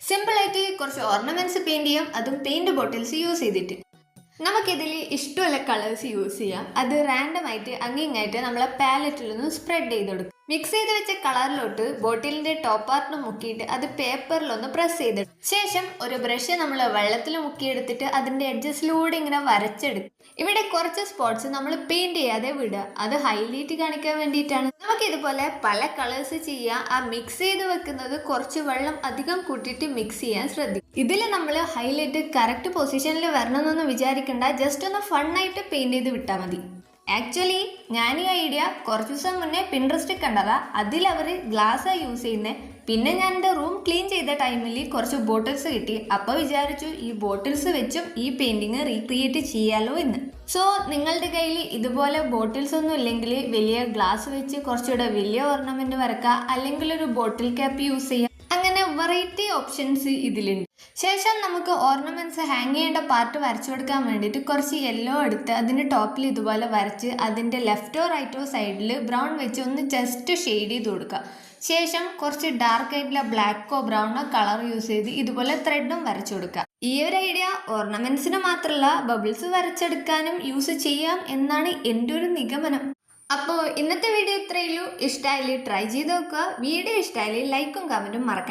സിമ്പിളായിട്ട് കുറച്ച് ornaments paint ചെയ്യാം, അതും പെയിന്റ് ബോട്ടിൽസ് യൂസ് ചെയ്തിട്ട്. നമുക്കിതിൽ ഇഷ്ടമുള്ള കളേഴ്സ് യൂസ് ചെയ്യാം. അത് റാൻഡം ആയിട്ട് അങ്ങിങ്ങായിട്ട് നമ്മളെ പാലറ്റിലൊന്ന് സ്പ്രെഡ് ചെയ്ത് കൊടുക്കും. മിക്സ് ചെയ്ത് വെച്ച കളറിലോട്ട് ബോട്ടിലിന്റെ ടോപ്പ് പാർട്ട് മുക്കിയിട്ട് അത് പേപ്പറിലൊന്ന് പ്രസ് ചെയ്തെടുക്കും. ശേഷം ഒരു ബ്രഷ് നമ്മൾ വെള്ളത്തിൽ മുക്കിയെടുത്തിട്ട് അതിന്റെ എഡ്ജസിലൂടെ ഇങ്ങനെ വരച്ചെടുക്കും. ഇവിടെ കുറച്ച് സ്പോട്സ് നമ്മൾ പെയിന്റ് ചെയ്യാതെ വിടുക, അത് ഹൈലൈറ്റ് കാണിക്കാൻ വേണ്ടിയിട്ടാണ്. നമുക്ക് ഇതുപോലെ പല കളേഴ്സ് ചെയ്യാം. ആ മിക്സ് ചെയ്ത് വെക്കുന്നത് കുറച്ച് വെള്ളം അധികം കൂട്ടിയിട്ട് മിക്സ് ചെയ്യാൻ ശ്രദ്ധിക്കും. ഇതിൽ നമ്മൾ ഹൈലൈറ്റ് കറക്റ്റ് പൊസിഷനിൽ വരണമെന്നൊന്നും വിചാരിക്കണ്ട, ജസ്റ്റ് ഒന്ന് ഫണ്ണായിട്ട് പെയിന്റ് ചെയ്ത് വിട്ടാൽ മതി. ആക്ച്വലി ഞാൻ ഈ ഐഡിയ കുറച്ച് ദിവസം മുന്നേ പിൻട്രസ്റ്റിൽ കണ്ടതാ. അതിലവർ ഗ്ലാസ്സാണ് യൂസ് ചെയ്യുന്നത്. പിന്നെ ഞാൻ എൻ്റെ റൂം ക്ലീൻ ചെയ്ത ടൈമിൽ കുറച്ച് ബോട്ടിൽസ് കിട്ടി. അപ്പോൾ വിചാരിച്ചു ഈ ബോട്ടിൽസ് വെച്ചും ഈ പെയിൻറ്റിങ് റീക്രിയേറ്റ് ചെയ്യാലോ എന്ന്. സോ നിങ്ങളുടെ കയ്യിൽ ഇതുപോലെ ബോട്ടിൽസ് ഒന്നും ഇല്ലെങ്കിൽ വലിയ ഗ്ലാസ് വെച്ച് കുറച്ചുകൂടെ വലിയ ഓർണമെൻറ്റ് വരക്കുക, അല്ലെങ്കിൽ ഒരു ബോട്ടിൽ ക്യാപ്പ് യൂസ് ചെയ്യുക. അങ്ങനെ വെറൈറ്റി ഓപ്ഷൻസ് ഇതിലുണ്ട്. ശേഷം നമുക്ക് ഓർണമെന്റ്സ് ഹാങ് ചെയ്യേണ്ട പാർട്ട് വരച്ചു കൊടുക്കാൻ വേണ്ടിയിട്ട് കുറച്ച് യെല്ലോ എടുത്ത് അതിൻ്റെ ടോപ്പിൽ ഇതുപോലെ വരച്ച് അതിൻ്റെ ലെഫ്റ്റോ റൈറ്റോ സൈഡിൽ ബ്രൗൺ വെച്ച് ഒന്ന് ജസ്റ്റ് ഷെയ്ഡ് ചെയ്ത് കൊടുക്കുക. ശേഷം കുറച്ച് ഡാർക്ക് ആയിട്ടുള്ള ബ്ലാക്കോ ബ്രൗണോ കളർ യൂസ് ചെയ്ത് ഇതുപോലെ ത്രെഡും വരച്ചു കൊടുക്കുക. ഈ ഒരു ഐഡിയ ഓർണമെന്റ്സിന് മാത്രമല്ല ബബിൾസ് വരച്ചെടുക്കാനും യൂസ് ചെയ്യാം എന്നാണ് എൻ്റെ ഒരു നിഗമനം. അപ്പോൾ ഇന്നത്തെ വീഡിയോ ഇത്രയേ ഉള്ളൂ. ഇഷ്ടമായാലും ട്രൈ ചെയ്ത് നോക്കുക. വീഡിയോ ഇഷ്ടമായാലും ലൈക്കും കമൻറ്റും മറക്കാം.